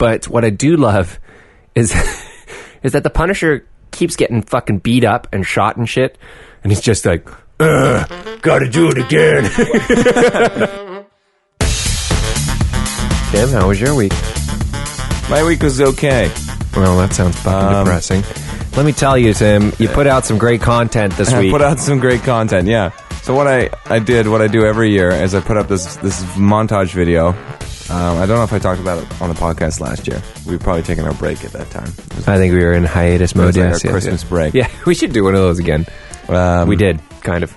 But what I do love is that the Punisher keeps getting fucking beat up and shot and shit, and he's just like, gotta do it again. Tim, how was your week? My week was okay. Well, that sounds fucking depressing. Let me tell you, Tim, you put out some great content this week. I put out some great content, yeah. So what I do every year is I put up this montage video. I don't know if I talked about it on the podcast last year. We were probably taking our break at that time. I think we were in hiatus mode. Our Christmas break. Yeah, we should do one of those again. We did, kind of.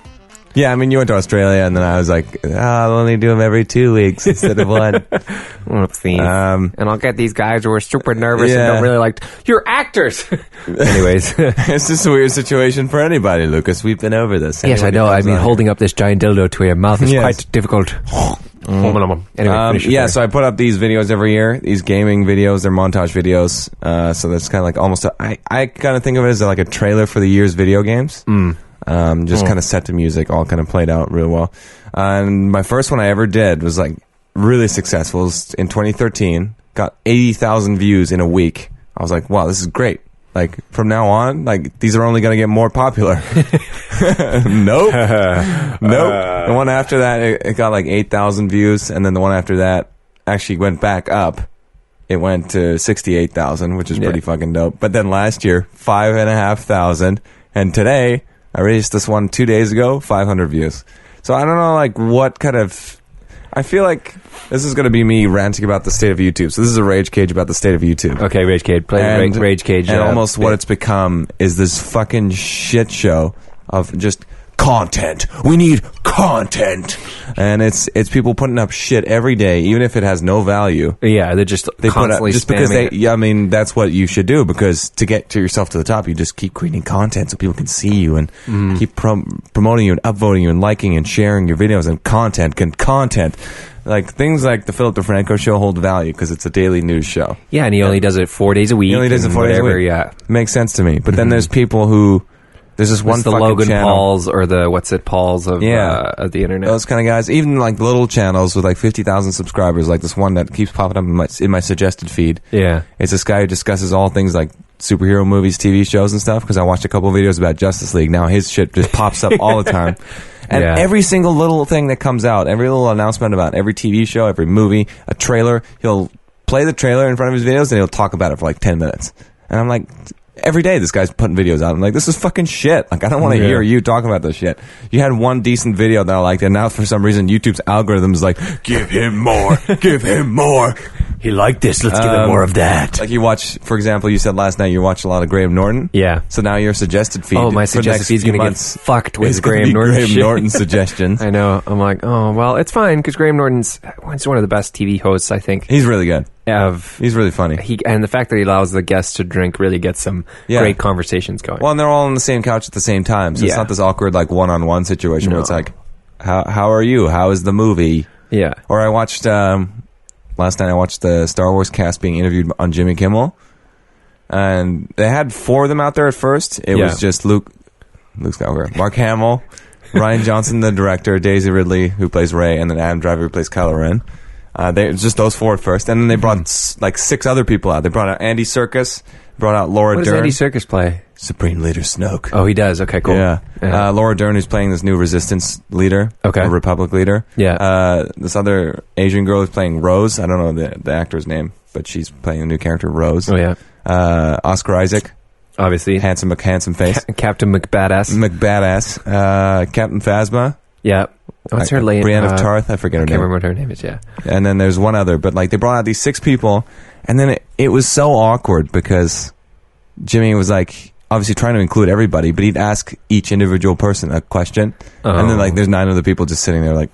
Yeah, I mean, you went to Australia, and then I was like, I'll only do them every 2 weeks instead of one. Oopsies. And I'll get these guys who are super nervous and don't really like... You're actors! Anyways. It's just a weird situation for anybody, Lucas. We've been over this. Yes, I know. I mean, holding up this giant dildo to your mouth is quite difficult. Anyway, so I put up these videos every year, these gaming videos, they're montage videos. So that's kind of like almost... I kind of think of it as like a trailer for the year's video games. Just kind of set to music, all kind of played out real well. And my first one I ever did was like really successful. It was in 2013, got 80,000 views in a week. I was like, wow, this is great. Like from now on, like these are only going to get more popular. Nope. The one after that, it got like 8,000 views. And then the one after that actually went back up. It went to 68,000, which is pretty fucking dope. But then last year, 5,500. And today... I released this one 2 days ago, 500 views. So I don't know, like, what kind of... I feel like this is going to be me ranting about the state of YouTube. So this is a rage cage about the state of YouTube. Okay, rage cage. Play rage cage. And almost what it's become is this fucking shit show of just content. We need content. And it's people putting up shit every day, even if it has no value. Yeah, they constantly just because I mean, that's what you should do, because to get to yourself to the top, you just keep creating content so people can see you and keep promoting you and upvoting you and liking and sharing your videos and content. Like, things like the Philip DeFranco show hold value because it's a daily news show. Yeah, and he only does it 4 days a week. He only does it 4 days a week. Yeah. Makes sense to me. But then there's people who... There's this one the fucking Logan channel. Pauls or the Pauls of the internet. Those kind of guys. Even like little channels with like 50,000 subscribers, like this one that keeps popping up in my suggested feed. Yeah. It's this guy who discusses all things like superhero movies, TV shows and stuff, because I watched a couple of videos about Justice League. Now his shit just pops up all the time. And every single little thing that comes out, every little announcement about every TV show, every movie, a trailer, he'll play the trailer in front of his videos and he'll talk about it for like 10 minutes. And I'm like... Every day this guy's putting videos out. I'm like, this is fucking shit. Like, I don't want to hear you talking about this shit. You had one decent video that I liked, and now for some reason YouTube's algorithm is like, give him more, give him more. He liked this, let's give him more of that. Like you watch, for example, you said last night you watched a lot of Graham Norton. Yeah. So now your suggested feed. Oh, my suggested feed's going to get fucked with Graham Norton suggestions. I know. I'm like, oh, well, it's fine, because Graham Norton's one of the best TV hosts, I think. He's really good. He's really funny. And the fact that he allows the guests to drink really gets some great conversations going. Well, and they're all on the same couch at the same time, so it's not this awkward like one-on-one situation where it's like, how are you? How is the movie? Yeah. Or I watched last night. I watched the Star Wars cast being interviewed on Jimmy Kimmel, and they had 4 of them out there at first. It was just Luke Skywalker, Mark Hamill, Rian Johnson, the director, Daisy Ridley, who plays Rey, and then Adam Driver, who plays Kylo Ren. Just those 4 at first, and then they brought like 6 other people out. They brought out Andy Serkis, brought out Laura Dern. What does Andy Serkis play? Supreme Leader Snoke. Oh, he does. Okay, cool. Yeah. Laura Dern, who's playing this new Resistance leader, Republic leader. Yeah. This other Asian girl is playing Rose. I don't know the actor's name, but she's playing a new character, Rose. Oh yeah. Oscar Isaac, obviously handsome face. Captain McBadass. Captain Phasma. Yeah. What's her name? Brienne of Tarth. I forget her name. I can't remember what her name is, yeah. And then there's one other, but like they brought out these 6 people, and then it was so awkward because Jimmy was like obviously trying to include everybody, but he'd ask each individual person a question, and then like there's 9 other people just sitting there like,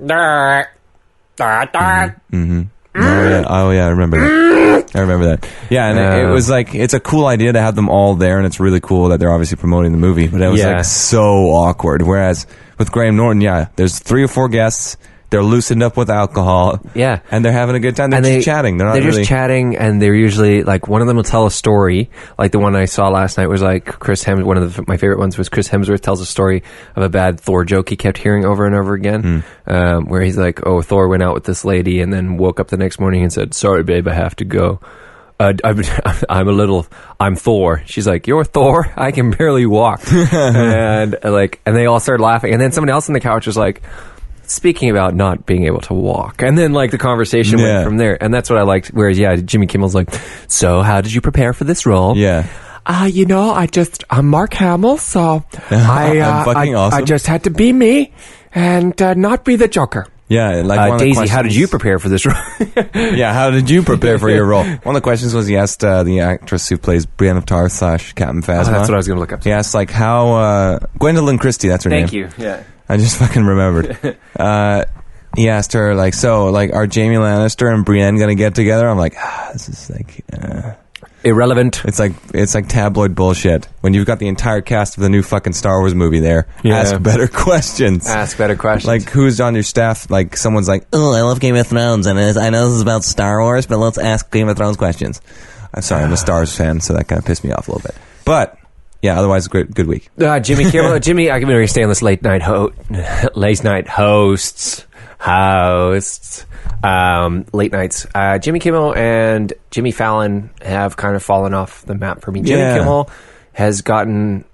Oh yeah, I remember that. Yeah, and it was like, it's a cool idea to have them all there, and it's really cool that they're obviously promoting the movie, but it was like so awkward. Whereas with Graham Norton, there's 3 or 4 guests. They're loosened up with alcohol. Yeah. And they're having a good time. They're just chatting. They're just chatting, and they're usually, like, one of them will tell a story. Like, the one I saw last night was, like, Chris Hemsworth. One of my favorite ones was Chris Hemsworth tells a story of a bad Thor joke he kept hearing over and over again, where he's like, oh, Thor went out with this lady and then woke up the next morning and said, sorry, babe, I have to go. I'm Thor. She's like, you're Thor? I can barely walk. and they all started laughing. And then someone else on the couch was like, speaking about not being able to walk. And then, like, the conversation went from there. And that's what I liked. Whereas, Jimmy Kimmel's like, so how did you prepare for this role? Yeah. I'm Mark Hamill, so I just had to be me and not be the Joker. Yeah, like Daisy, how did you prepare for this role? Yeah, how did you prepare for your role? One of the questions was he asked the actress who plays Brienne of Tarth / Captain Phasma. That's what I was going to look up. He asked, like, how Gwendolyn Christie, that's her name. Thank you. Yeah, I just fucking remembered. He asked her, like, so, like, are Jaime Lannister and Brienne going to get together? I'm like, this is like irrelevant. It's like tabloid bullshit. When you've got the entire cast of the new fucking Star Wars movie there, ask better questions. Like, who's on your staff? Like, someone's like, oh, I love Game of Thrones, and I know this is about Star Wars, but let's ask Game of Thrones questions. I'm sorry, I'm a Star Wars fan, so that kind of pissed me off a little bit. But yeah, otherwise, good week. Jimmy Kimmel, Jimmy, I'm going to stay on this late night hosts. Late nights. Jimmy Kimmel and Jimmy Fallon have kind of fallen off the map for me. Jimmy Kimmel has gotten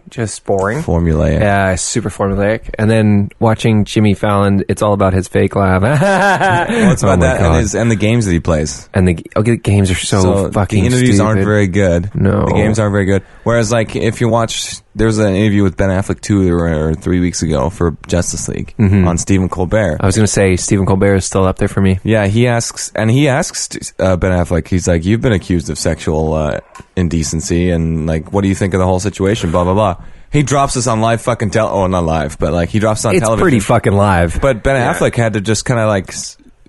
just boring. Formulaic. Yeah, super formulaic. And then watching Jimmy Fallon, it's all about his fake laugh. Well, it's about that and the games that he plays. And the games are so fucking the interviews stupid. aren't very good. No. The games aren't very good. Whereas, like, if you watch, there was an interview with Ben Affleck 2 or 3 weeks ago for Justice League on Stephen Colbert. I was going to say, Stephen Colbert is still up there for me. Yeah, he asks Ben Affleck, he's like, you've been accused of sexual indecency, and, like, what do you think of the whole situation, blah, blah, blah. He drops us on live fucking not live, but, like, he drops us on television. It's pretty fucking live. But Ben Affleck had to just kind of, like,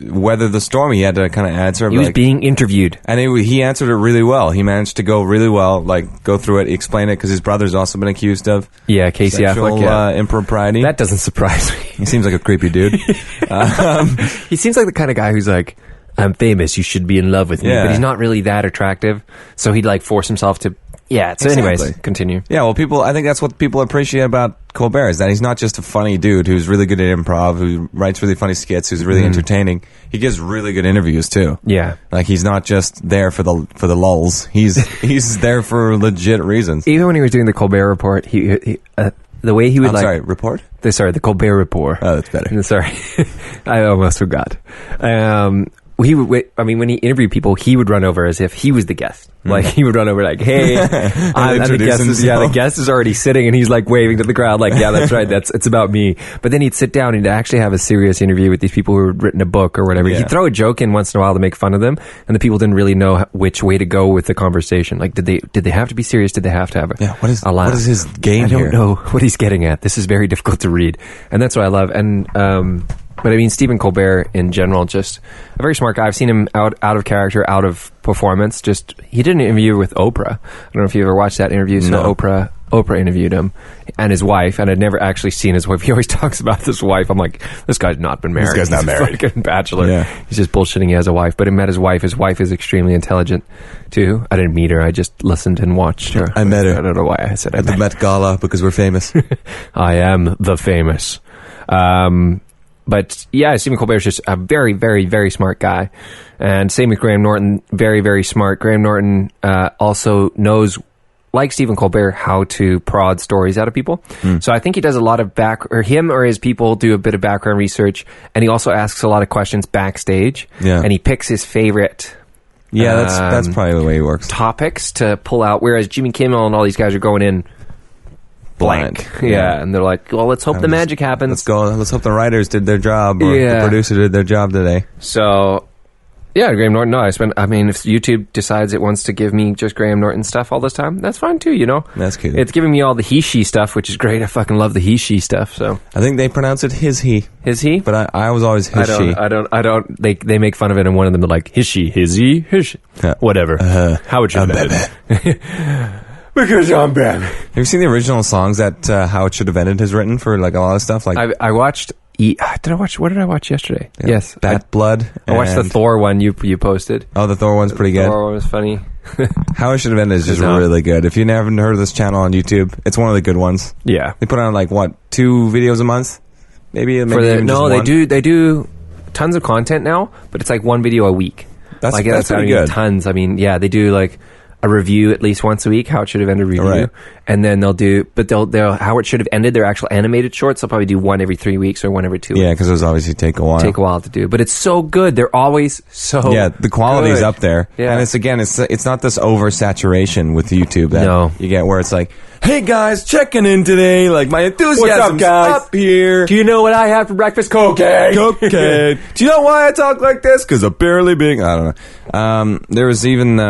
weather the storm. He had to kind of answer. He was being interviewed. And he answered it really well. He managed to go really well, like, go through it, explain it, because his brother's also been accused of Casey sexual Affleck, impropriety. That doesn't surprise me. He seems like a creepy dude. He seems like the kind of guy who's like, I'm famous, you should be in love with me. But he's not really that attractive. So he'd, like, force himself to... Yeah, so anyways, continue. Yeah, well, I think that's what people appreciate about Colbert, is that he's not just a funny dude who's really good at improv, who writes really funny skits, who's really entertaining. He gives really good interviews too. Yeah, like, he's not just there for the lulls. He's there for legit reasons. Even when he was doing the Colbert Report, he the way he would the Colbert Report. Oh, that's better. Sorry, I almost forgot. When he interviewed people, he would run over as if he was the guest. Like, he would run over like, hey, the guest is already sitting, and he's, like, waving to the crowd like, yeah, that's right, it's about me. But then he'd sit down and he'd actually have a serious interview with these people who had written a book or whatever. He'd throw a joke in once in a while to make fun of them, and the people didn't really know which way to go with the conversation. Like, did they have to be serious? Did they have to have a laugh? What is his game here? I don't know what he's getting at. This is very difficult to read, and that's what I love. And but I mean, Stephen Colbert in general, just a very smart guy. I've seen him out of character, out of performance. He did an interview with Oprah. I don't know if you ever watched that interview. So no. Oprah interviewed him and his wife, and I'd never actually seen his wife. He always talks about this wife. I'm like, this guy's not been married. This guy's not married. He's a fucking bachelor. Yeah. He's just bullshitting. He has a wife, but he met his wife. His wife is extremely intelligent too. I didn't meet her. I just listened and watched her. I met her. I don't know why I said at the Met Gala because we're famous. I am the famous. But yeah, Stephen Colbert's just a very, very, very smart guy. And same with Graham Norton, very, very smart. Graham Norton also knows, like Stephen Colbert, how to prod stories out of people. So I think he does a lot of him or his people do a bit of background research, and he also asks a lot of questions backstage. Yeah. And he picks his favorite... Yeah, that's probably the way he works. ...topics to pull out, whereas Jimmy Kimmel and all these guys are going in... blank. Yeah, and they're like, well, let's hope the magic happens. Let's hope the writers did their job, or the producer did their job today. So, yeah, Graham Norton, if YouTube decides it wants to give me just Graham Norton stuff all this time, that's fine too, you know? That's cool. It's giving me all the HISHE stuff, which is great. I fucking love the HISHE stuff, so. I think they pronounce it HISHE. HISHE? But I was always HISHE. I don't, they make fun of it, and one of them are like, HISHE, HISHE, whatever. How it should have been. Because I'm Batman. Have you seen the original songs that How It Should Have Ended has written for, like, a lot of stuff? Like, I watched What did I watch yesterday? Yeah. Yes, Bat Blood. I watched the Thor one you posted. Oh, the Thor one's pretty good. The Thor one was funny. How It Should Have Ended is just really good. If you haven't heard of this channel on YouTube, it's one of the good ones. Yeah, they put on 2 videos a month, maybe. They do tons of content now, but it's like 1 video a week. That's pretty good. Tons. I mean, yeah, they do like a review at least once a week, How It Should Have Ended review, right. And then they'll How It Should Have Ended, their actual animated shorts, they'll probably do 1 every 3 weeks or 1 every 2 weeks. Yeah, because those obviously take a while to do, but it's so good. They're always so the quality's good. Up there. Yeah. And it's not this oversaturation with YouTube that you get where it's like, hey guys, checking in today, like my enthusiasm's up here. Do you know what I had for breakfast? Cocaine. Do you know why I talk like this? Because I'm barely being, I don't know. There was even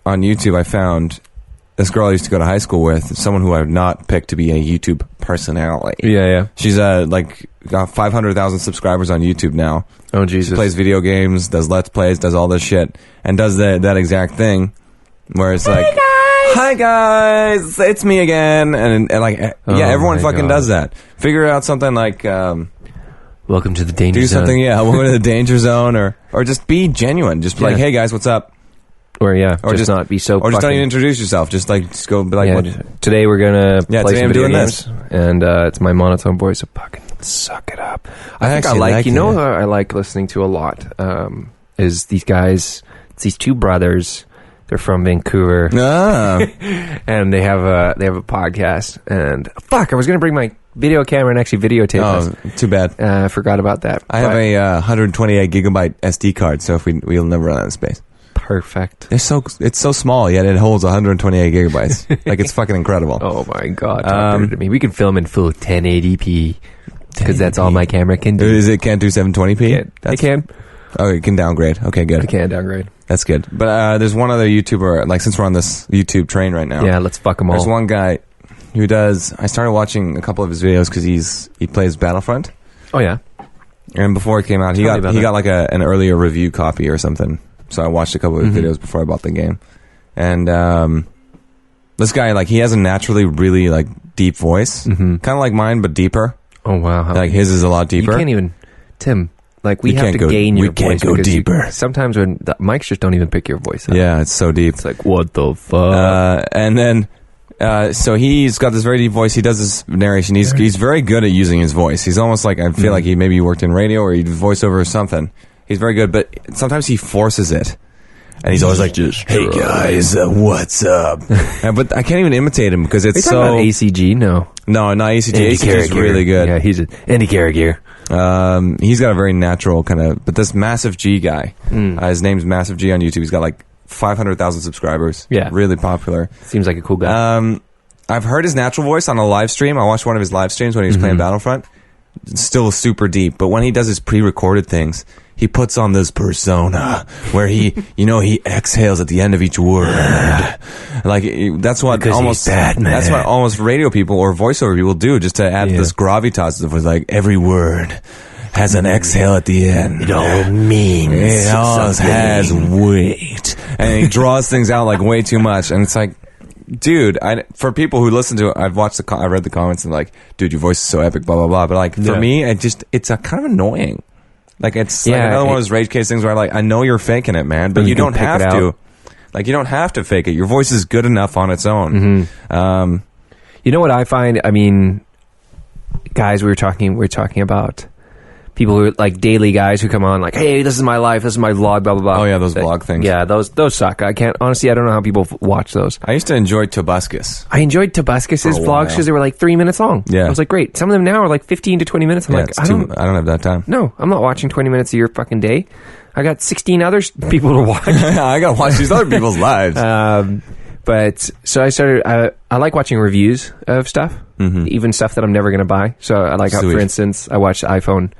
on YouTube, I found this girl I used to go to high school with, someone who I have not picked to be a YouTube personality. Yeah. She's got 500,000 subscribers on YouTube now. Oh, Jesus. She plays video games, does Let's Plays, does all this shit, and does that exact thing where it's hi guys, it's me again, and everyone fucking does that. Figure out something like welcome to the danger zone. Do something, welcome to the danger zone, or just be genuine. Just be like, hey guys, what's up? Or just not be so. Or just don't even introduce yourself. Just go be like, what? Today we're gonna play some video games, and it's my monotone voice. So fucking suck it up. I like listening to a lot. Is these guys? It's these 2 brothers. They're from Vancouver, and they have a podcast. And I was gonna bring my video camera and actually videotape us. Too bad. I forgot about that. I have a 128 gigabyte SD card, so if we'll never run out of space. Perfect. It's so small, yet it holds 128 gigabytes. It's fucking incredible. Oh my god! Talk to me. We can film in full 1080p because that's all my camera can do. Can't do 720p? I can. Oh, you can downgrade. Okay, good. I can downgrade. That's good. But there's one other YouTuber. Since we're on this YouTube train right now, let's fuck them all. There's one guy who does. I started watching a couple of his videos because he plays Battlefront. Oh yeah. And before it came out, he got an earlier review copy or something. So I watched a couple of his videos before I bought the game. And this guy, he has a naturally really, deep voice. Kind of like mine, but deeper. Oh, wow. His is a lot deeper. You can't even... Tim, we have to gain your voice. We can't go deeper. Sometimes when... The mics just don't even pick your voice up. Yeah, it's so deep. It's like, what the fuck? And then... so he's got this very deep voice. He does this narration. He's very good at using his voice. He's almost like... I feel like he maybe worked in radio or he did voiceover or something. He's very good, but sometimes he forces it. And he's always like, hey guys, what's up? But I can't even imitate him because it's so... Are you talking about ACG? No, not ACG. ACG is really good. Yeah, he's Andy Carragher. He's got a very natural kind of... But this MassiveG guy, his name's MassiveG on YouTube. He's got 500,000 subscribers. Yeah. Really popular. Seems like a cool guy. I've heard his natural voice on a live stream. I watched one of his live streams when he was playing Battlefront. It's still super deep. But when he does his pre-recorded things... He puts on this persona where he exhales at the end of each word. That's what that's what almost radio people or voiceover people do, just to add this gravitas of every word has an exhale at the end. It all means it all has weight, and he draws things out way too much, and it's like. Dude, for people who listen to it, I've read the comments and dude, your voice is so epic, blah blah blah. But for me, it's a kind of annoying. It's another one of those rage case things where I know you're faking it, man, but you don't have to. You don't have to fake it. Your voice is good enough on its own. You know what I find? I mean, guys, we were talking about people who are daily guys who come on hey, this is my life, this is my vlog, blah blah blah. Oh yeah, those vlog things. Yeah, those suck. I don't know how people watch those. I used to enjoy Tobuscus. I enjoyed Tobuscus's vlogs because they were 3 minutes long. Yeah, I was great. Some of them now are 15 to 20 minutes. I'm I don't have that time. No, I'm not watching 20 minutes of your fucking day. I got 16 other people to watch. I gotta watch these other people's lives. But so I started. I like watching reviews of stuff, even stuff that I'm never going to buy. So I for instance, I watched iPhone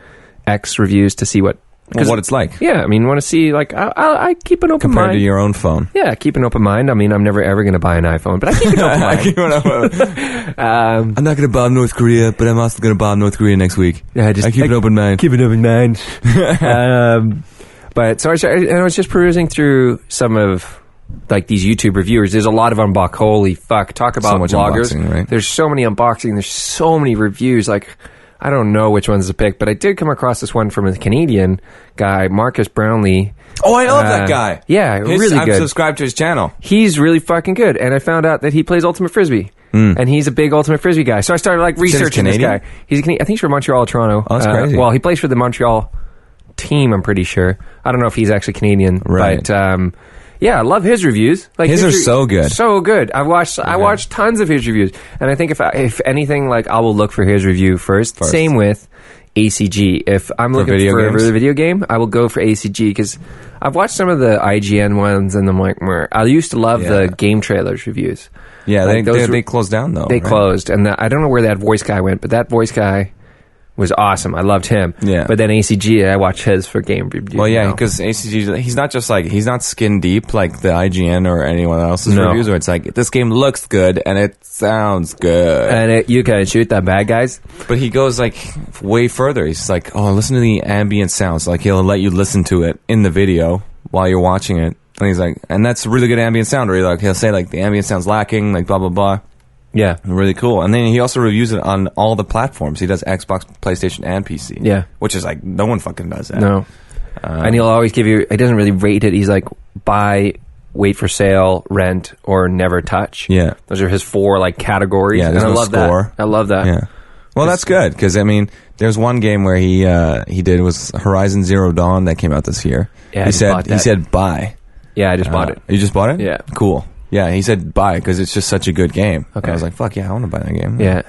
X reviews to see what it's like. Yeah, I mean, want to see I keep an open mind compared to your own phone. Yeah, keep an open mind. I mean, I'm never ever going to buy an iPhone, but I keep an open mind. I'm not going to bomb North Korea, but I'm also going to bomb North Korea next week. Yeah, I keep an open mind. Keep an open mind. But so I was just perusing through some of these YouTube reviewers. There's a lot of unboxing. Holy fuck! Talk about so much vloggers. Right? There's so many unboxing. There's so many reviews. I don't know which one's to pick, but I did come across this one from a Canadian guy, Marcus Brownlee. Oh, I love that guy. Yeah, really good. I'm subscribed to his channel. He's really fucking good, and I found out that he plays Ultimate Frisbee, and he's a big Ultimate Frisbee guy. So I started like researching this guy. He's I think he's from Montreal, Toronto. Oh, that's crazy. Well, he plays for the Montreal team, I'm pretty sure. I don't know if he's actually Canadian, right. But yeah, I love his reviews. Like his are so good. So good. I watched tons of his reviews. And I think if anything, like I will look for his review first. Same with ACG. If I'm looking for a video game, I will go for ACG because I've watched some of the IGN ones and I'm like, meh. I used to love the game trailers reviews. Yeah, like they closed down though. They closed. And I don't know where that voice guy went, but that voice guy was awesome. I loved him. Yeah. But then ACG, I watch his for game reviews. Well, yeah, because ACG, he's not just like, he's not skin deep like the IGN or anyone else's reviews where it's like, this game looks good and it sounds good. And you can shoot the bad guys. But he goes like way further. He's like, oh, listen to the ambient sounds. Like he'll let you listen to it in the video while you're watching it. And he's like, and that's really good ambient sound. Or he'll say like, the ambient sound's lacking, like blah, blah, blah. Yeah. Really cool. And then he also reviews it on all the platforms. He does Xbox, PlayStation, and PC. Yeah. Which is like, no one fucking does that. No. And he'll always give you, he doesn't really rate it. He's like, buy, wait for sale, rent, or never touch. Yeah. Those are his 4 like categories. Yeah, and I love score. that. I love that. Yeah. Well, that's good. Because, I mean, there's one game where he did was Horizon Zero Dawn that came out this year. Yeah, he said buy. Yeah, I just bought it. You just bought it? Yeah. Cool. Yeah, he said buy because it's just such a good game. Okay. And I was like, fuck yeah, I want to buy that game. Yeah.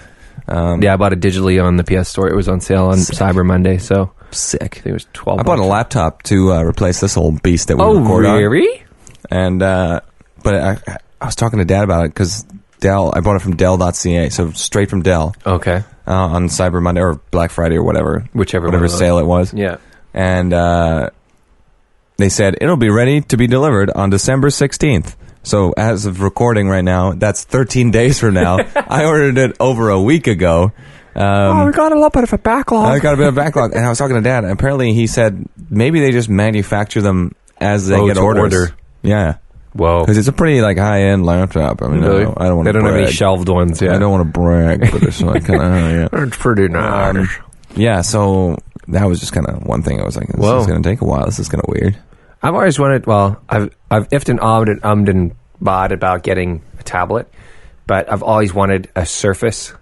Yeah, I bought it digitally on the PS Store. It was on sale on Cyber Monday, so sick. I think it was $12. I bought a laptop to replace this old beast that we record on. Oh, really? And but I was talking to Dad about it because I bought it from Dell.ca, so straight from Dell. Okay. On Cyber Monday or Black Friday or whatever, whatever sale it was. Yeah. And they said it'll be ready to be delivered on December 16th. So as of recording right now, that's 13 days from now. I ordered it over a week ago. We got a little bit of a backlog. I got a bit of a backlog. And I was talking to Dad. And apparently he said maybe they just manufacture them as they get orders. Yeah. Whoa. Because it's a pretty like high-end laptop. I mean, really? I don't want to brag. They don't have any shelved ones, yeah. I don't want to brag, but it's like kind of, yeah. It's pretty nice. Yeah, so that was just kind of one thing I was like, this is going to take a while. This is kind of weird. I've always wanted, I've ifed and ummed and bought about getting a tablet, but I've always wanted a Surface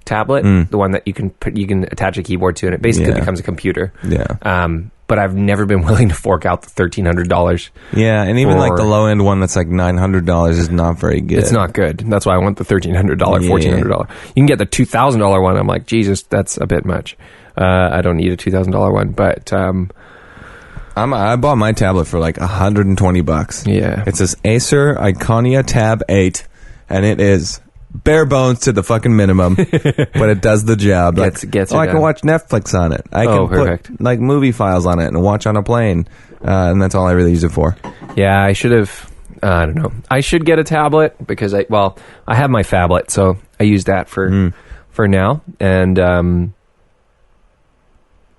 tablet, the one that you can attach a keyboard to, and it basically becomes a computer. Yeah. But I've never been willing to fork out the $1,300. Yeah, and even like the low end one that's like $900 is not very good. It's not good. That's why I want the $1,300, $1,400. You can get the $2,000 one. I'm like, Jesus, that's a bit much. I don't need a $2,000 one, but I bought my tablet for like $120. Yeah, it's this Acer Iconia Tab 8, and it is bare bones to the fucking minimum, but it does the job. Like, I can watch Netflix on it. I can put like movie files on it and watch on a plane, and that's all I really use it for. Yeah, I should have. I don't know. I should get a tablet because I have my phablet, so I use that for now, and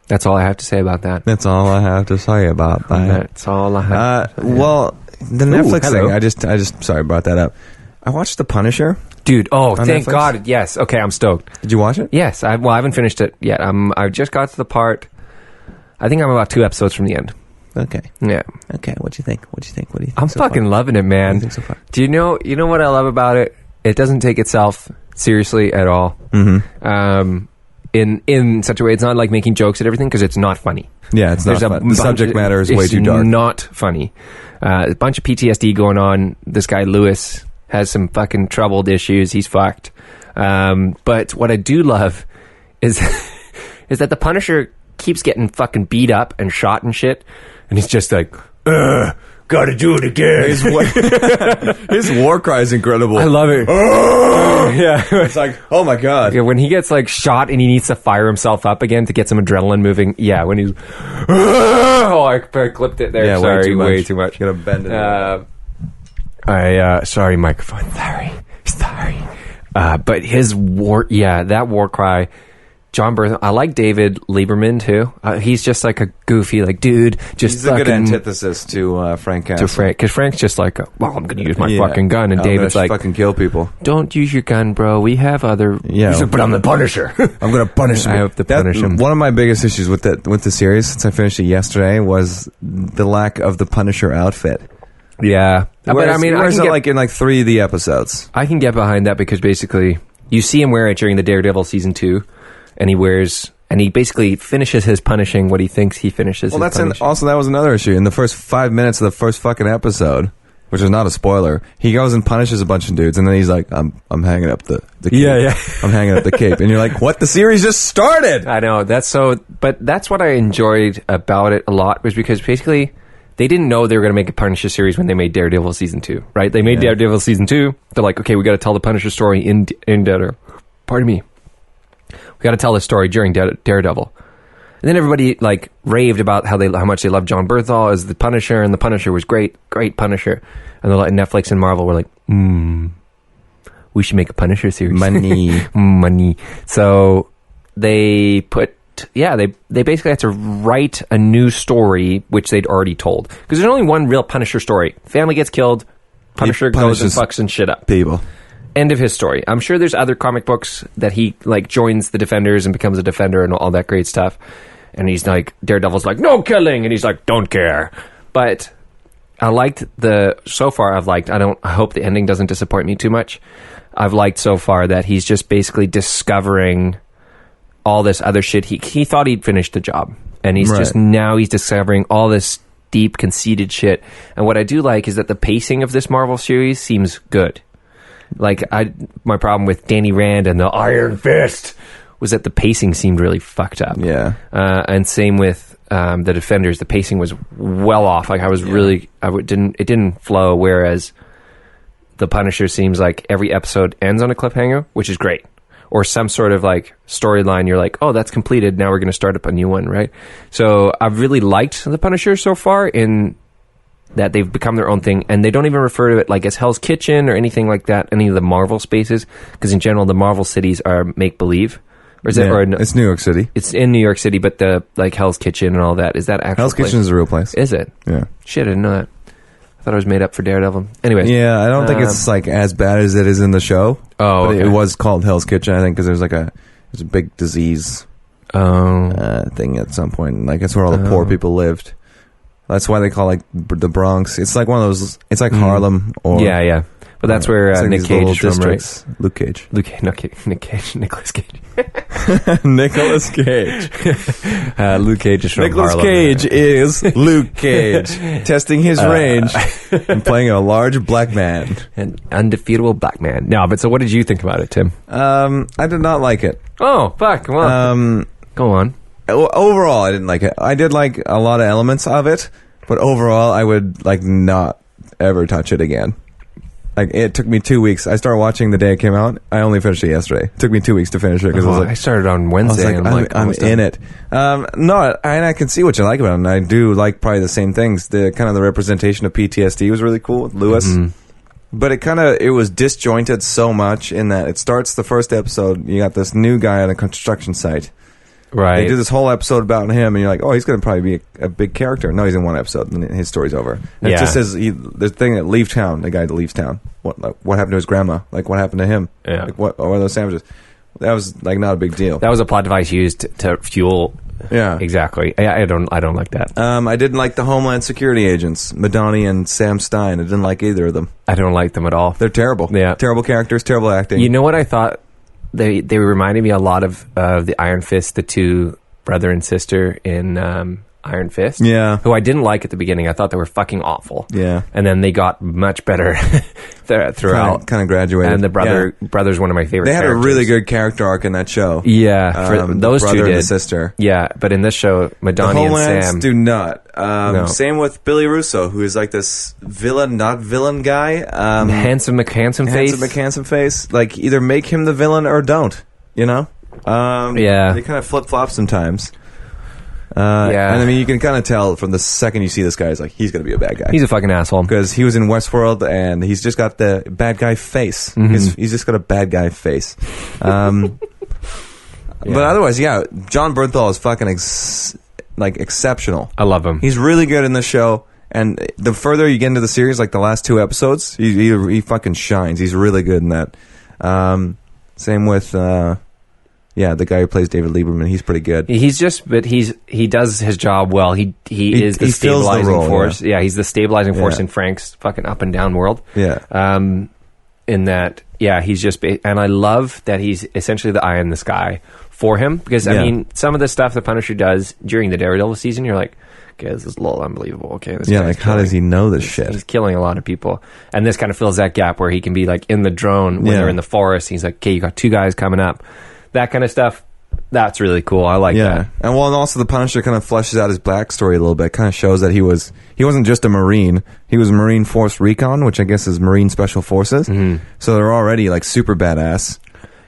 that's all I have to say about that. That's all I have to say about that. That's all I have. Well, the Netflix thing. I just sorry, brought that up. I watched The Punisher. Dude, thank Netflix. God. Yes. Okay, I'm stoked. Did you watch it? Yes. I haven't finished it yet. I just got to the part. I think I'm about 2 episodes from the end. Okay. Yeah. Okay. What do you think? What do you think? I'm so fucking loving it, man. What do you think so far? Do you know what I love about it? It doesn't take itself seriously at all. Mm-hmm. In such a way, it's not like making jokes at everything because it's not funny. Yeah, it's not fun. The subject matter is way too dark. It's not funny. A bunch of PTSD going on. This guy, Lewis, has some fucking troubled issues. He's fucked. But what I do love is that the Punisher keeps getting fucking beat up and shot and shit. And he's just like, gotta do it again. His war cry is incredible. I love it. Yeah. It's like, oh my God. Yeah, when he gets like shot and he needs to fire himself up again to get some adrenaline moving. Yeah, when he's... I clipped it there. Yeah, sorry, way too much. Gotta bend it. Sorry, microphone. Sorry. But his war... Yeah, that war cry John Berthel. I like David Lieberman too. He's just like a goofy, like dude. Just he's a good antithesis to Frank Castle. To Frank, because Frank's just like, well, I'm going to use my fucking gun, and David's like, fucking kill people. Don't use your gun, bro. We have other. Yeah, he's like, but I'm the Punisher. I'm going to punish him. I hope to punish him. One of my biggest issues with the series, since I finished it yesterday, was the lack of the Punisher outfit. Yeah, but I mean, I can get, in 3 of the episodes. I can get behind that because basically, you see him wear it during the Daredevil season 2, and he basically finishes his punishing what he thinks he finishes. Well, also that was another issue in the first 5 minutes of the first fucking episode, which is not a spoiler. He goes and punishes a bunch of dudes, and then he's like, "I'm hanging up the cape. Yeah. I'm hanging up the cape," and you're like, "What? The series just started." I know but that's what I enjoyed about it a lot, was because basically, they didn't know they were going to make a Punisher series when they made Daredevil season 2, right? They made Daredevil season 2. They're like, okay, we got to tell the Punisher story in Daredevil. Pardon me. We got to tell this story during Daredevil. And then everybody like raved about how much they loved John Berthel as the Punisher, and the Punisher was great Punisher. And Netflix and Marvel were like, we should make a Punisher series. Money. So they put. Yeah, they basically had to write a new story, which they'd already told. Because there's only one real Punisher story. Family gets killed, Punisher goes and fucks and shit up. People. End of his story. I'm sure there's other comic books that he like joins the Defenders and becomes a Defender and all that great stuff. And he's like, Daredevil's like, no killing! And he's like, don't care. But I liked I hope the ending doesn't disappoint me too much. I've liked so far that he's just basically discovering all this other shit. He thought he'd finished the job, and he's just now he's discovering all this deep conceited shit. And what I do like is that the pacing of this Marvel series seems good. Like my problem with Danny Rand and the Iron Fist was that the pacing seemed really fucked up. Yeah. And same with the Defenders. The pacing was well off. Like it didn't flow. Whereas the Punisher seems like every episode ends on a cliffhanger, which is great. Or some sort of like storyline, you're like, oh, that's completed, now we're going to start up a new one, right? So I've really liked the Punisher so far in that they've become their own thing, and they don't even refer to it like as Hell's Kitchen or anything like that, any of the Marvel spaces, because in general, the Marvel cities are make-believe. Or is it's New York City. It's in New York City, but the like Hell's Kitchen and all that, is that actual Hell's Kitchen is a real place. Is it? Yeah. Shit, I didn't know that. I thought it was made up for Daredevil. Anyways. Yeah, I don't think it's like as bad as it is in the show. Oh, but it was called Hell's Kitchen, I think, because there's a big disease thing at some point. Like, it's where all the poor people lived. That's why they call like the Bronx. It's like one of those. It's like Harlem or yeah. But that's where like Nick Cage is from, right? Luke Cage. Nick Cage. Nicolas Cage. Nicolas Cage. Luke Cage is from Nicolas Harlem. Cage is Luke Cage, testing his range and playing a large black man. An undefeatable black man. No, but so what did you think about it, Tim? I did not like it. Oh, fuck. Come on. Go on. Overall, I didn't like it. I did like a lot of elements of it, but overall, I would like not ever touch it again. Like, it took me 2 weeks. I started watching the day it came out. I only finished it yesterday. It took me 2 weeks to finish it because I started on Wednesday. I'm in it. No, and I can see what you like about it. And I do like probably the same things. The kind of the representation of PTSD was really cool with Lewis. Mm-hmm. But it was disjointed so much in that it starts the first episode. You got this new guy on a construction site. Right. They do this whole episode about him, and you're like, oh, he's going to probably be a big character. No, he's in one episode, and his story's over. And it just says the thing that leave town, the guy that leaves town. What happened to his grandma? Like, what happened to him? Yeah. Like, what are those sandwiches? That was like not a big deal. That was a plot device used to fuel. Yeah, exactly. I don't like that. I didn't like the Homeland Security agents, Madani and Sam Stein. I didn't like either of them. I don't like them at all. They're terrible. Yeah, terrible characters, terrible acting. You know what I thought? They reminded me a lot of the Iron Fist, the two brother and sister in Iron Fist. Yeah. Who I didn't like at the beginning. I thought they were fucking awful. Yeah. And then they got much better throughout. Kind of graduated. And the brother's one of my favorite characters. They had a really good character arc in that show. Yeah. For those two did. And the sister. Yeah. But in this show, Madani and Sam do not. No. Same with Billy Russo, who is like this not villain guy. Handsome face. Like, either make him the villain or don't. You know? They kind of flip-flop sometimes. And I mean, you can kind of tell from the second you see this guy, it's like, he's going to be a bad guy. He's a fucking asshole. Because he was in Westworld, and he's just got the bad guy face. Mm-hmm. He's just got a bad guy face. But otherwise, yeah, John Bernthal is fucking exceptional. I love him. He's really good in the show. And the further you get into the series, like the last 2 episodes, he fucking shines. He's really good in that. Same with, the guy who plays David Lieberman. He's pretty good. He does his job well. He is the stabilizing force. Yeah, he's the stabilizing force in Frank's fucking up and down world. Yeah. In that, he's just, and I love that he's essentially the eye in the sky for him, because I mean, some of the stuff the Punisher does during the Daredevil season, you're like, okay, this is a little unbelievable. Okay, this like how does he know this shit? He's killing a lot of people, and this kind of fills that gap where he can be like in the drone when they're in the forest. He's like, okay, you got 2 guys coming up, that kind of stuff. That's really cool. I like that. And also the Punisher kind of fleshes out his backstory a little bit. Kind of shows that he wasn't just a Marine. He was Marine Force Recon, which I guess is Marine Special Forces. Mm-hmm. So they're already like super badass.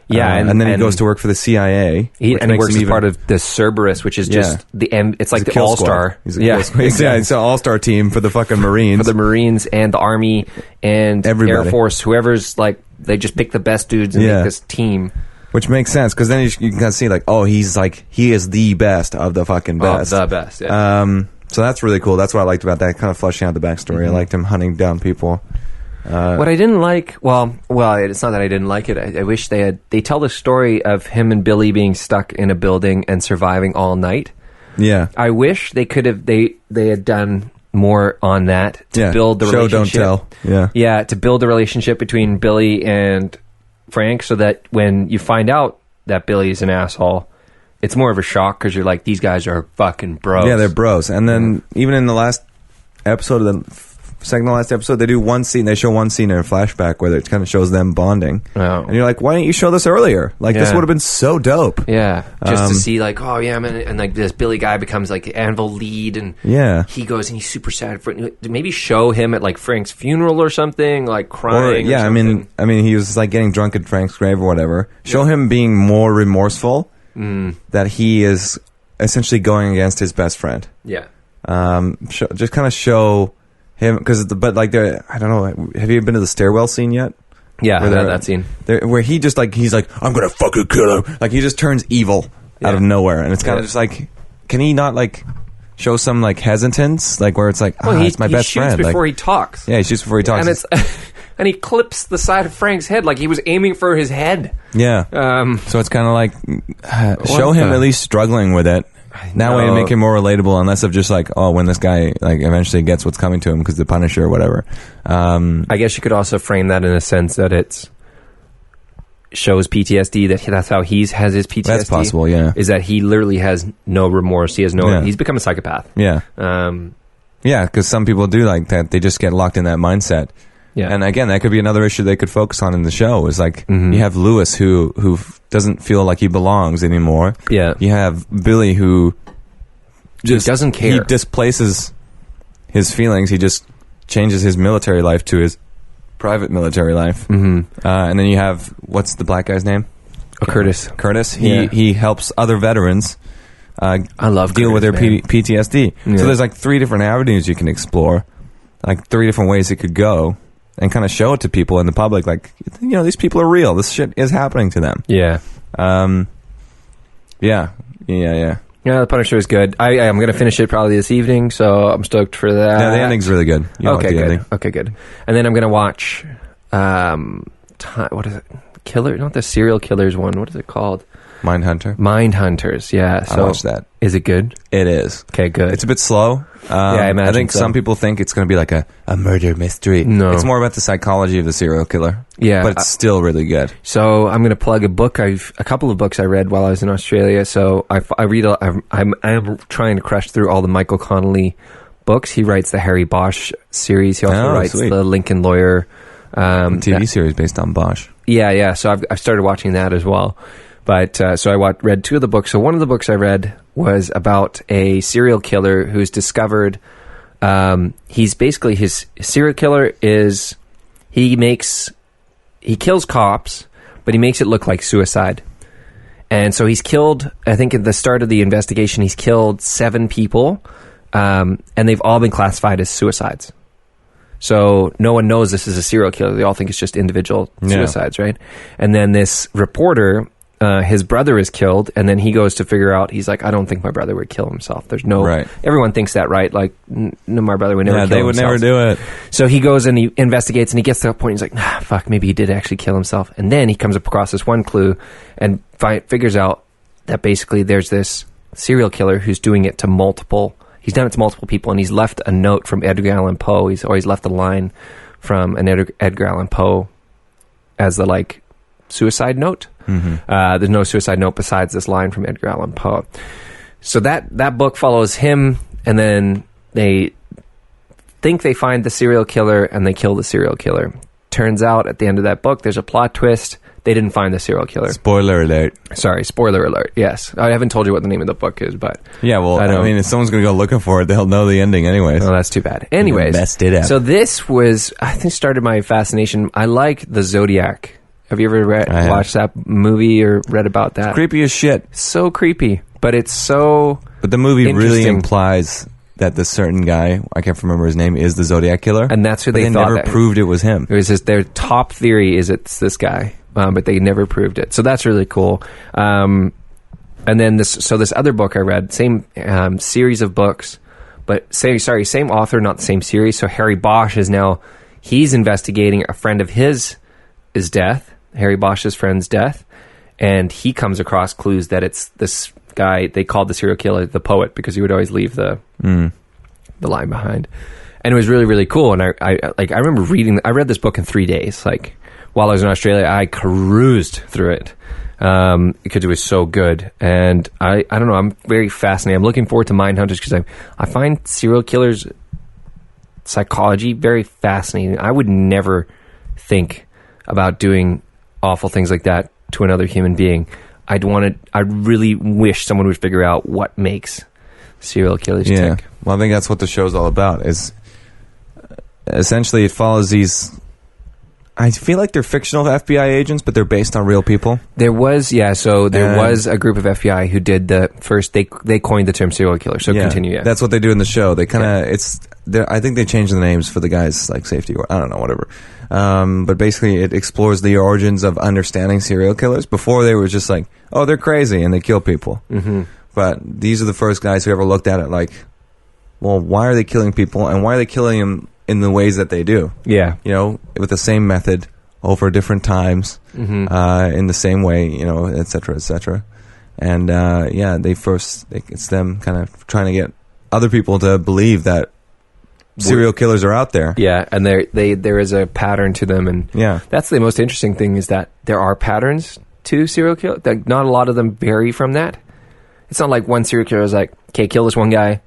Yeah, and then he goes to work for the CIA. He works as part of the Cerberus, which is just the end. It's like the All-Star. He's a kill squad. Yeah, it's an All-Star team for the fucking Marines. For the Marines and the Army and Air Force, whoever's like, they just pick the best dudes and make this team. Which makes sense, because then you can kind of see like, oh, he is the best of the fucking best. The best, yeah. So that's really cool. That's what I liked about that, kind of fleshing out the backstory. Mm-hmm. I liked him hunting down people. What I didn't like, well, it's not that I didn't like it. I wish they tell the story of him and Billy being stuck in a building and surviving all night. Yeah. I wish they could have, they had done more on that to build the relationship. Show, don't tell. Yeah. Yeah, to build the relationship between Billy and Frank, so that when you find out that Billy's an asshole, it's more of a shock, because you're like, these guys are fucking bros. Yeah, they're bros. And then even in the last episode of the second to last episode, they show one scene in a flashback where it kind of shows them bonding. Oh. And you're like, why didn't you show this earlier? Like, this would have been so dope. Yeah. Just to see like, oh yeah, man, and like this Billy guy becomes like the Anvil lead, and he goes and he's super sad for it. Maybe show him at like Frank's funeral or something, like crying. I mean he was like getting drunk at Frank's grave or whatever. Show him being more remorseful that he is essentially going against his best friend. Yeah. Just kind of show him, but like I don't know, have you been to the stairwell scene yet? Yeah, that scene where he just like, he's like, I'm gonna fucking kill him, like he just turns evil out of nowhere, and it's kind of just like, can he not like show some like hesitance, like where it's like, it's my best friend. He shoots before he talks. Yeah, he shoots before he talks, and it's and he clips the side of Frank's head, like he was aiming for his head. Yeah. So it's kind of like, show him at least struggling with it. That way to make him more relatable, unless of just like, oh, when this guy like eventually gets what's coming to him because the Punisher or whatever. I guess you could also frame that in a sense that it shows PTSD, that's how he has his PTSD. That's possible, yeah. Is that he literally has no remorse. He has he's become a psychopath. Yeah. Yeah, because some people do like that. They just get locked in that mindset. Yeah. And again, that could be another issue they could focus on in the show, is like, you have Lewis who doesn't feel like he belongs anymore. Yeah. You have Billy who just doesn't care. He displaces his feelings. He just changes his military life to his private military life. Mm-hmm. And then you have, what's the black guy's name? Curtis. Curtis. He helps other veterans I love deal Curtis, with their man. PTSD. Yeah. So there's like 3 different avenues you can explore, like 3 different ways it could go. And kind of show it to people in the public, like, these people are real. This shit is happening to them. Yeah. Yeah, the Punisher is good. I'm going to finish it probably this evening, so I'm stoked for that. Yeah, the ending's really good. Okay, good. Okay, good. And then I'm going to watch, what is it? Killer? Not the serial killers one. What is it called? Mindhunter. Mindhunters, yeah. So I watched that. Is it good? It is. Okay, good. It's a bit slow. I imagine I think some people think it's going to be like a murder mystery. No. It's more about the psychology of the serial killer. Yeah. But it's still really good. So I'm going to plug a book. A couple of books I read while I was in Australia. So I read, I'm trying to crush through all the Michael Connolly books. He writes the Harry Bosch series. He also writes the Lincoln Lawyer. TV series based on Bosch. Yeah. So I've started watching that as well. But so I read 2 of the books. So one of the books I read was about a serial killer who's discovered. He's basically, his serial killer is he kills cops, but he makes it look like suicide. And so he's killed, I think at the start of the investigation, he's killed 7 people, and they've all been classified as suicides. So no one knows this is a serial killer. They all think it's just individual suicides, right? And then this reporter his brother is killed, and then he goes to figure out. He's like, I don't think my brother would kill himself. There's no. Right. Everyone thinks that, right? Like, no, my brother would never. Yeah, kill they would himself. never do it. So he goes and he investigates, and he gets to that point. He's like, nah, fuck, maybe he did actually kill himself. And then he comes across this one clue, and figures out that basically there's this serial killer who's doing it to multiple. He's done it to multiple people, and he's left a note from Edgar Allan Poe. He's always left a line from an Edgar Allan Poe as the like suicide note. There's no suicide note besides this line from Edgar Allan Poe. So that book follows him, and then they think they find the serial killer, and they kill the serial killer. Turns out at the end of that book, there's a plot twist. They didn't find the serial killer. Spoiler alert. Sorry, spoiler alert. Yes. I haven't told you what the name of the book is, but... Yeah, well, I mean, if someone's going to go looking for it, they'll know the ending anyways. Oh, that's too bad. Anyways, messed it up. So this was, I think, started my fascination. I like the Zodiac. Have you ever watched that movie or read about that? It's creepy as shit. So creepy, but it's so... But the movie really implies that this certain guy, I can't remember his name, is the Zodiac killer. And that's who they thought. They never proved it was him. It was just their top theory is it's this guy. But they never proved it. So that's really cool. And then this other book I read, same series of books, but same author, not the same series. So Harry Bosch he's investigating a friend of his death, Harry Bosch's friend's death, and he comes across clues that it's this guy they called the serial killer the poet because he would always leave the line behind. And it was really, really cool. And I remember I read this book in 3 days, like. While I was in Australia, I cruised through it because it was so good. And I don't know, I'm very fascinated. I'm looking forward to Mindhunters because I find serial killers' psychology very fascinating. I would never think about doing awful things like that to another human being. I really wish someone would figure out what makes serial killers tick. Well, I think that's what the show's all about. Is essentially it follows these. I feel like they're fictional FBI agents, but they're based on real people. There was was a group of FBI who did the first. They coined the term serial killer. So continue. Yeah, that's what they do in the show. They kind of I think they changed the names for the guys like safety or I don't know whatever. But basically, it explores the origins of understanding serial killers. Before they were just like, oh, they're crazy and they kill people. Mm-hmm. But these are the first guys who ever looked at it like, well, why are they killing people and why are they killing them in the ways that they do? Yeah. You know, with the same method over different times, in the same way, you know, et cetera, et cetera. And, it's them kind of trying to get other people to believe that serial killers are out there. Yeah, and there is a pattern to them. And that's the most interesting thing is that there are patterns to serial killers. Not a lot of them vary from that. It's not like one serial killer is like, okay, kill this one guy.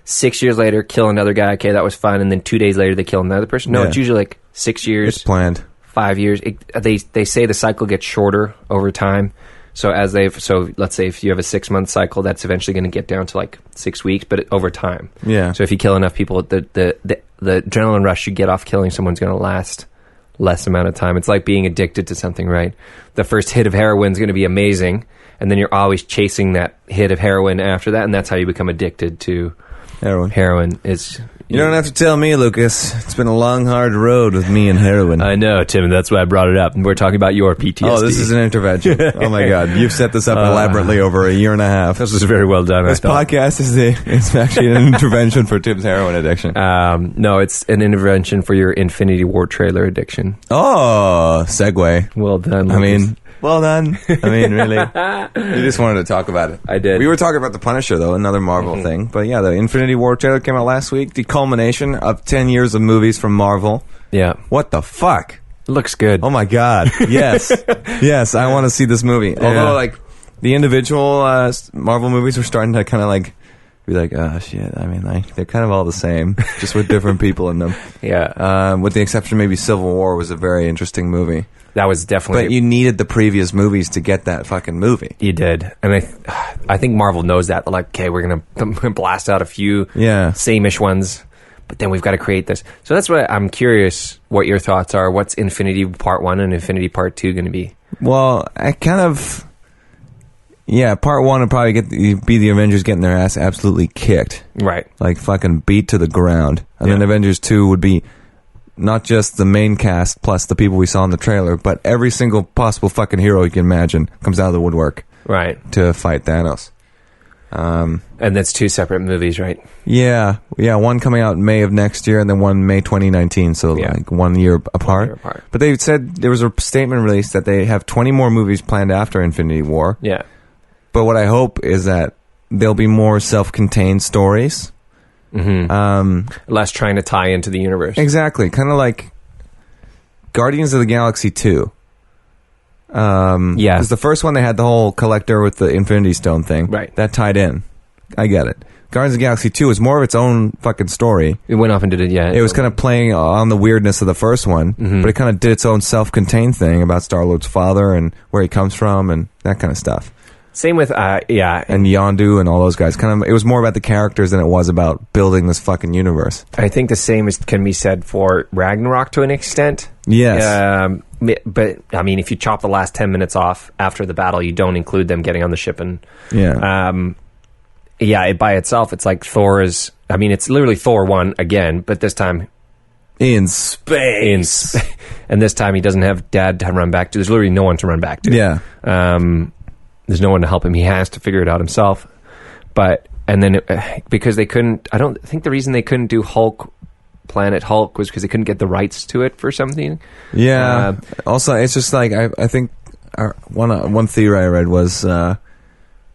6 years later, kill another guy. Okay, that was fun. And then 2 days later, they kill another person. No, it's usually like 6 years. It's planned. 5 years. They say the cycle gets shorter over time. So let's say if you have a 6-month cycle, that's eventually going to get down to like 6 weeks, but over time. Yeah. So if you kill enough people, the adrenaline rush you get off killing someone's going to last less amount of time. It's like being addicted to something, right? The first hit of heroin is going to be amazing, and then you're always chasing that hit of heroin after that, and that's how you become addicted to heroin. You don't have to tell me, Lucas. It's been a long, hard road with me and heroin. I know, Tim, and that's why I brought it up. And we're talking about your PTSD. Oh, this is an intervention. Oh, my God. You've set this up elaborately over a year and a half. This was very well done, This podcast is actually an intervention for Tim's heroin addiction. No, it's an intervention for your Infinity War trailer addiction. Oh, segue. Well done, Lucas. I mean... Well done. I mean, really. You just wanted to talk about it. I did. We were talking about The Punisher, though, another Marvel thing. But yeah, the Infinity War trailer came out last week. The culmination of 10 years of movies from Marvel. Yeah. What the fuck? It looks good. Oh, my God. Yes. Yes, I want to see this movie. Although, like, the individual Marvel movies are starting to kind of, like, be like, oh, shit. I mean, like, they're kind of all the same, just with different people in them. Yeah. With the exception, maybe Civil War was a very interesting movie. That was definitely... But you needed the previous movies to get that fucking movie. You did. And I think Marvel knows that. They're like, okay, we're going to blast out a few same-ish ones, but then we've got to create this. So that's what I'm curious what your thoughts are. What's Infinity Part 1 and Infinity Part 2 going to be? Well, I kind of... Yeah, Part 1 would probably be the Avengers getting their ass absolutely kicked. Right. Like fucking beat to the ground. And then Avengers 2 would be... not just the main cast plus the people we saw in the trailer, but every single possible fucking hero you can imagine comes out of the woodwork. Right. To fight Thanos. And that's 2 separate movies, right? Yeah. One coming out in May of next year, and then one May 2019. So like 1 year apart. 1 year apart. But they said there was a statement released that they have 20 more movies planned after Infinity War. Yeah. But what I hope is that there'll be more self-contained stories. Less trying to tie into the universe. Exactly. Kind of like Guardians of the Galaxy 2. Because the first one they had the whole collector with the Infinity Stone thing. Right. That tied in. I get it. Guardians of the Galaxy 2 was more of its own fucking story. It went off and did it, yeah. It was kind of playing on the weirdness of the first one, but it kind of did its own self-contained thing about Star-Lord's father and where he comes from and that kind of stuff. Same with, and Yondu and all those guys. It was more about the characters than it was about building this fucking universe. I think the same can be said for Ragnarok to an extent. Yes. But, I mean, if you chop the last 10 minutes off after the battle, you don't include them getting on the ship. And it by itself, it's like Thor is... I mean, it's literally Thor 1 again, but this time... In space. And this time he doesn't have Dad to run back to. There's literally no one to run back to. Yeah. There's no one to help him. He has to figure it out himself. Because they couldn't... I don't think the reason they couldn't do Planet Hulk was because they couldn't get the rights to it for something. Yeah. Also, it's just like, I think one theory I read was, a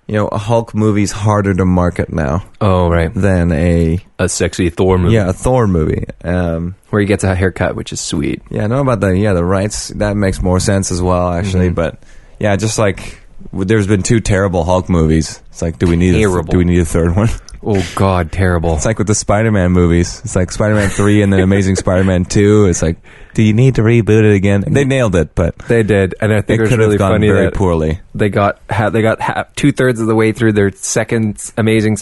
Hulk movie's harder to market now. Oh, right. Than a sexy Thor movie. Yeah, a Thor movie. Where he gets a haircut, which is sweet. Yeah, I know about the rights. That makes more sense as well, actually. But, yeah, just like... There's been 2 terrible Hulk movies. It's like, do we need a third one? Oh, God, terrible. It's like with the Spider-Man movies. It's like Spider-Man 3 and then Amazing Spider-Man 2. It's like, do you need to reboot it again? They nailed it, but... They did, and I think it was really funny very poorly. They got 2/3 of the way through their second Spider-Man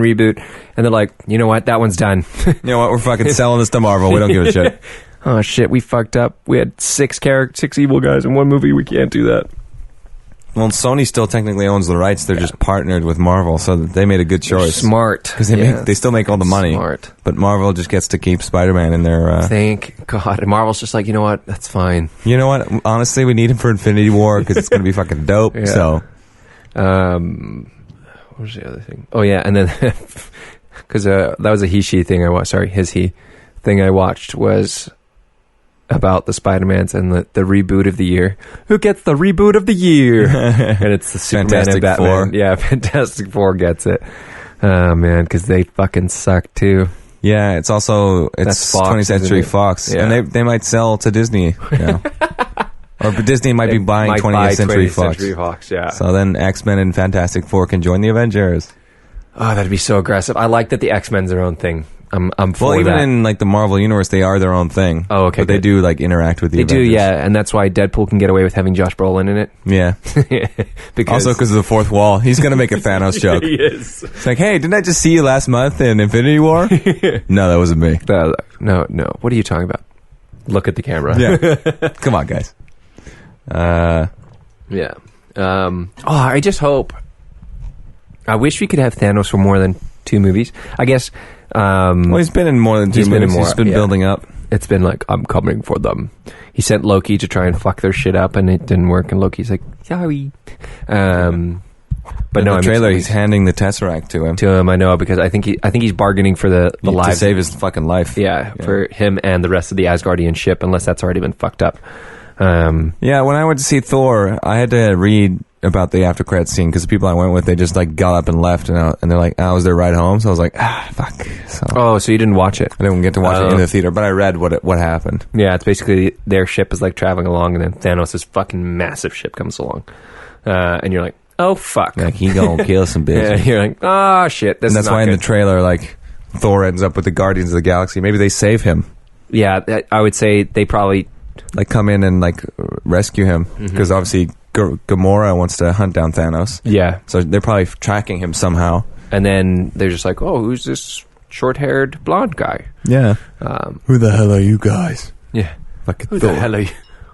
reboot, and they're like, you know what, that one's done. You know what, we're fucking selling this to Marvel. We don't give a shit. Oh, shit, we fucked up. We had 6 evil guys in one movie. We can't do that. Well, Sony still technically owns the rights. They're just partnered with Marvel, so they made a good choice. They're smart. Because they still make all the money. Smart. But Marvel just gets to keep Spider-Man in their... Thank God. And Marvel's just like, you know what? That's fine. You know what? Honestly, we need him for Infinity War because it's going to be fucking dope. Yeah. So... what was the other thing? Oh, yeah. And then... Because that was a HISHE thing I watched. Sorry, he thing I watched was... about the Spider-Mans and the reboot of the year. Who gets the reboot of the year? And it's the Superman Fantastic and Batman. Four. Yeah, Fantastic Four gets it. Oh, man, because they fucking suck, too. Yeah, it's also... It's Fox, 20th Century Fox. Yeah. And they might sell to Disney now. Or Disney might be buying 20th Century Fox. Yeah. So then X-Men and Fantastic Four can join the Avengers. Oh, that'd be so aggressive. I like that the X-Men's their own thing. I'm for well, even that. in like the Marvel universe, they are their own thing. Oh, okay. But they do like interact with the Avengers. They do, yeah, and that's why Deadpool can get away with having Josh Brolin in it. Yeah. Also because of the fourth wall. He's going to make a Thanos joke. He is. It's like, hey, didn't I just see you last month in Infinity War? No, that wasn't me. No. What are you talking about? Look at the camera. Yeah. Come on, guys. Yeah. I just hope... I wish we could have Thanos for more than 2 movies. I guess... well, he's been in more than 2 movies. He's been building up. It's been like, I'm coming for them. He sent Loki to try and fuck their shit up, and it didn't work, and Loki's like, sorry. But in the trailer, he's handing the Tesseract to him. I know, because I think he's bargaining for the lives. To save his fucking life. Yeah, for him and the rest of the Asgardian ship, unless that's already been fucked up. Yeah, when I went to see Thor, I had to read about the after credits scene because the people I went with, they just like got up and left, and they're like, I was their ride home, so I was like, fuck. So you didn't watch it? I didn't get to watch it in the theater, but I read what happened. Yeah, it's basically their ship is like traveling along, and then Thanos' fucking massive ship comes along, and you're like, oh fuck, like he gonna kill some bitch. Yeah, you're like, oh shit, this. And that's why in the trailer, like Thor ends up with the Guardians of the Galaxy. Maybe they save him. Yeah, I would say they probably like come in and like rescue him because obviously Gamora wants to hunt down Thanos. Yeah, so they're probably tracking him somehow. And then they're just like, oh, who's this short-haired blonde guy? Yeah. Who the hell are you guys? Yeah. Fucking Who the hell are you?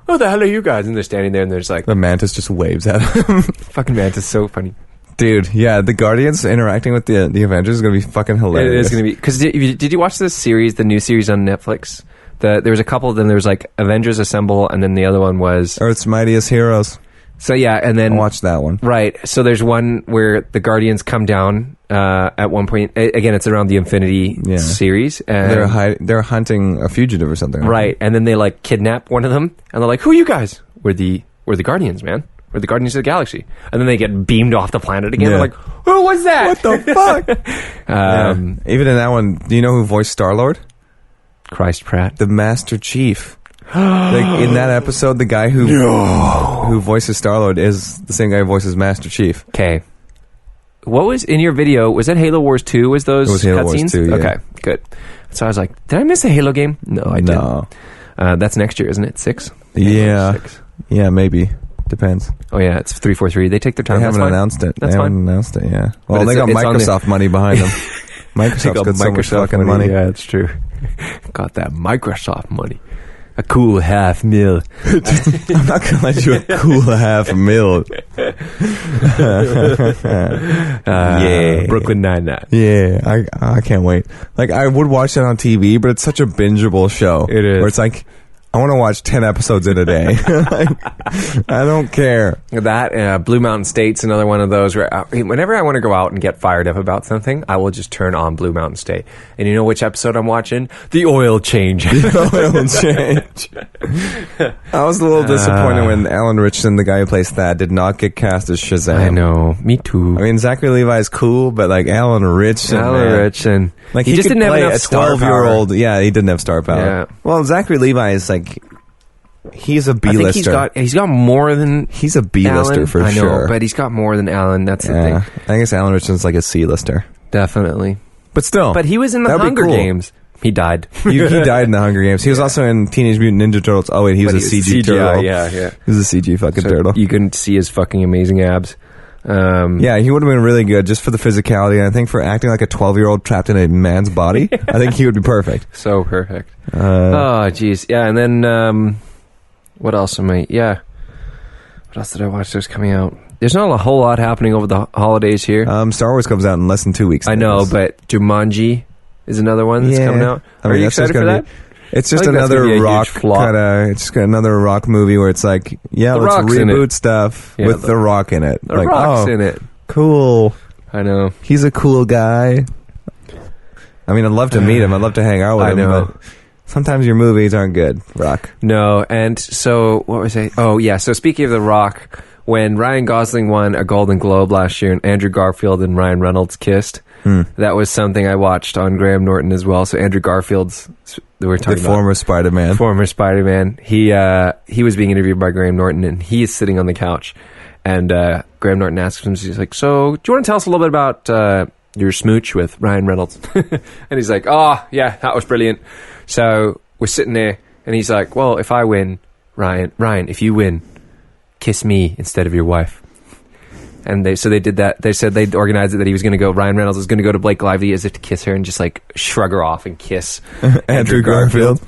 Who the hell are you guys? And they're standing there, and there's like the Mantis just waves at him. Fucking Mantis, so funny. Dude, yeah, the Guardians interacting with the Avengers is going to be fucking hilarious. It is going to be. Because did you watch this series, the new series on Netflix? There was a couple of them. There was like Avengers Assemble, and then the other one was Earth's Mightiest Heroes. So yeah, and then I watched that one. Right. So there's one where the Guardians come down at one point. Again, it's around the Infinity series. And they're hunting a fugitive or something. Right. And then they like kidnap one of them, and they're like, "Who are you guys?" We're the Guardians, man. We're the Guardians of the Galaxy. And then they get beamed off the planet again. They're like, "Who was that? What the fuck?" Even in that one, do you know who voiced Star-Lord? Christ Pratt, the Master Chief. Like in that episode, the guy who voices Star-Lord is the same guy who voices Master Chief. Okay. What was in your video? Was that Halo Wars 2? Was those cutscenes? 2, yeah. Okay, good. So I was like, did I miss a Halo game? No, I didn't. That's next year, isn't it? 6? Yeah. 6. Yeah, maybe. Depends. Oh yeah, it's 343. They take their time. They haven't announced it. That's fine. Yeah. Well, they got Microsoft money behind them. Microsoft's got so much fucking money. Yeah, it's true. Got that Microsoft money. A cool $500,000. I'm not gonna let you a cool $500,000. Yeah, Brooklyn Nine-Nine. Yeah, I can't wait. Like I would watch that on TV, but it's such a bingeable show. It is. Where it's like, I want to watch 10 episodes in a day. Like, I don't care. That Blue Mountain State's another one of those where whenever I want to go out and get fired up about something, I will just turn on Blue Mountain State. And you know which episode I'm watching? The oil change. The oil change. I was a little disappointed when Alan Ritchson, the guy who plays Thad, did not get cast as Shazam. I know. Me too. I mean, Zachary Levi is cool, but like Alan Ritchson. Like he just didn't have enough a 12-year-old. Yeah, he didn't have star power. Yeah. Well, Zachary Levi is like, he's a B-lister. I think he's got more than he's a B-lister Alan, for I know, sure. But he's got more than Alan. That's the thing. I guess Alan Ritchson's like a C-lister. Definitely. But still. But he was in the Hunger Games. He died. He died in the Hunger Games. He was also in Teenage Mutant Ninja Turtles. Oh wait, he was a CG turtle. Yeah. He was a CG fucking turtle. You couldn't see his fucking amazing abs. Yeah, he would have been really good just for the physicality. And I think for acting like a 12-year-old trapped in a man's body, I think he would be perfect. So perfect. Oh, jeez. Yeah, and then what else am I? Yeah. What else did I watch that was coming out? There's not a whole lot happening over the holidays here. Star Wars comes out in less than 2 weeks. I know, but Jumanji is another one that's coming out. Are you excited for that? It's just another rock kind of. It's just another rock movie where it's like, let's reboot stuff with The Rock in it. The Rock's in it. Cool. I know. He's a cool guy. I mean, I'd love to meet him. I'd love to hang out with him. Know. But sometimes your movies aren't good, Rock. No, and so what was I? Oh yeah. So speaking of The Rock, when Ryan Gosling won a Golden Globe last year, and Andrew Garfield and Ryan Reynolds kissed. That was something I watched on Graham Norton as well. So Andrew Garfield's, we're talking about former Spider-Man. Former Spider-Man. He was being interviewed by Graham Norton, and he is sitting on the couch. And Graham Norton asks him, he's like, "So, do you want to tell us a little bit about your smooch with Ryan Reynolds?" And he's like, "Oh, yeah, that was brilliant." So we're sitting there, and he's like, "Well, if I win, Ryan, if you win, kiss me instead of your wife." And they did that. They said they'd organized it that he was going to go. Ryan Reynolds was going to go to Blake Lively as if to kiss her and just like shrug her off and kiss Andrew Garfield.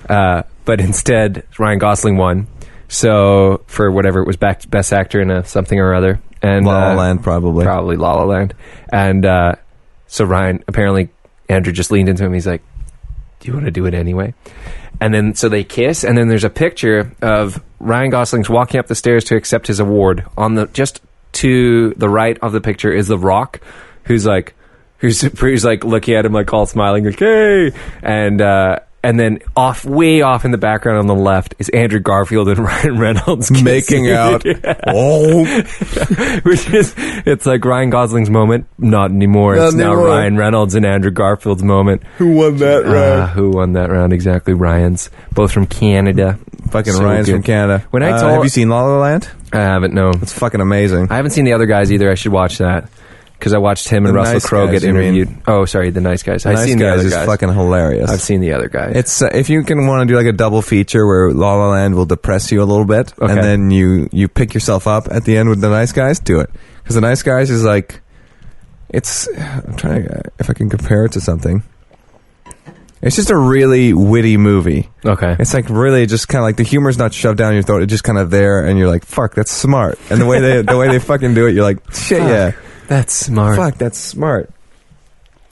But instead, Ryan Gosling won. So for whatever it was, best actor in a something or other, and La La Land probably La La Land. And so apparently Andrew just leaned into him. He's like, "Do you want to do it anyway?" And then so they kiss, and then there's a picture of Ryan Gosling's walking up the stairs to accept his award. Just to the right of the picture is The Rock, who's like looking at him like all smiling, like, "Hey!" And then way off in the background on the left is Andrew Garfield and Ryan Reynolds kissing. Making out. Oh, it's like Ryan Gosling's moment. Not anymore. It's now Ryan Reynolds and Andrew Garfield's moment. Who won that round? Who won that round? Exactly, Ryan's. Both from Canada. Fucking so Ryan's good. From Canada. Have you seen La La Land? I haven't. No, it's fucking amazing. I haven't seen the other guys either. I should watch that. Because I watched him and Russell Crowe get interviewed. Oh, sorry, The Nice Guys. I've seen the other guys. Is fucking hilarious. I've seen the other guy. It's if you can want to do like a double feature where La La Land will depress you a little bit, and then you pick yourself up at the end with The Nice Guys. Do it, because The Nice Guys is like, I'm trying to, if I can compare it to something. It's just a really witty movie. Okay. It's like really just kind of like the humor's not shoved down your throat. It's just kind of there, and you're like, "Fuck, that's smart." And the way they fucking do it, you're like, "Shit, yeah." That's smart. Fuck, that's smart.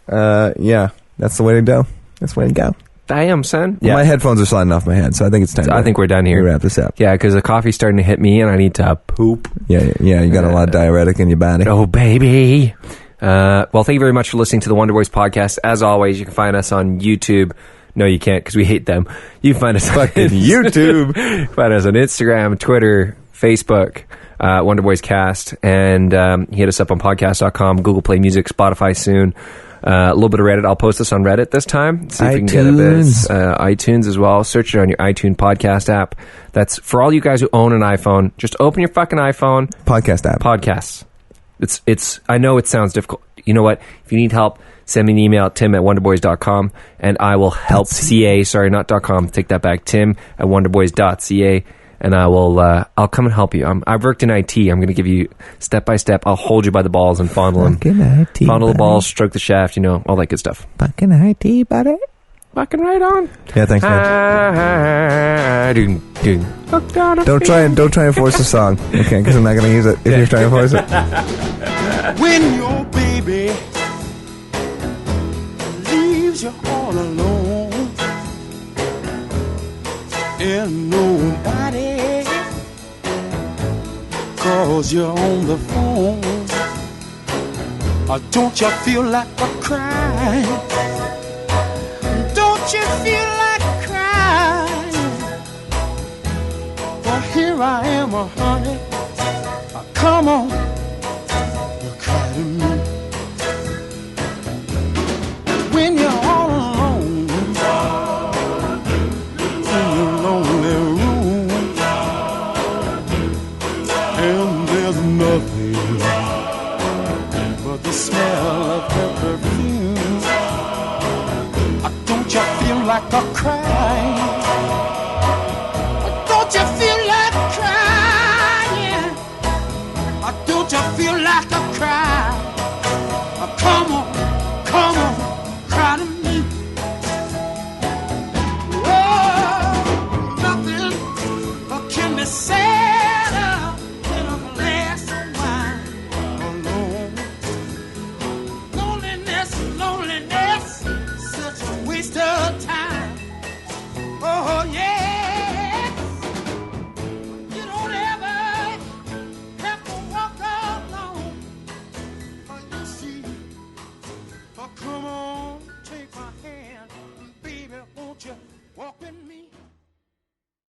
Yeah, that's the way to go. That's the way to go. Damn, son. Yeah. My headphones are sliding off my head, so I think it's time. I think we're done here. Wrap this up. Yeah, because the coffee's starting to hit me, and I need to poop. Yeah. You got a lot of diuretic in your body. Oh, baby. Well, thank you very much for listening to the Wonder Boys podcast. As always, you can find us on YouTube. No, you can't, because we hate them. You can find us on YouTube. Find us on Instagram, Twitter, Facebook, Wonder Boys Cast, and hit us up on podcast.com, Google Play Music, Spotify soon. A little bit of Reddit. I'll post this on Reddit this time. See if we can get a bit. iTunes as well. Search it on your iTunes podcast app. That's for all you guys who own an iPhone. Just open your fucking iPhone. Podcast app. Podcasts. It's. I know it sounds difficult. You know what? If you need help, send me an email at tim@wonderboys.com, and I will help. .ca. Sorry, not .com. Take that back. tim@wonderboys.ca. And I will. I'll come and help you. I've worked in IT. I'm going to give you step by step. I'll hold you by the balls and fondle them. IT, fondle the balls, stroke the shaft. You know, all that good stuff. Fucking IT, buddy. Fucking right on. Yeah, thanks, man. Don't try and force the song, okay? Because I'm not going to use it if you're trying to force it. When your baby leaves you all alone. And nobody calls you on the phone. Don't you feel like a crying? Don't you feel like crying? Well, here I am, honey. Come on.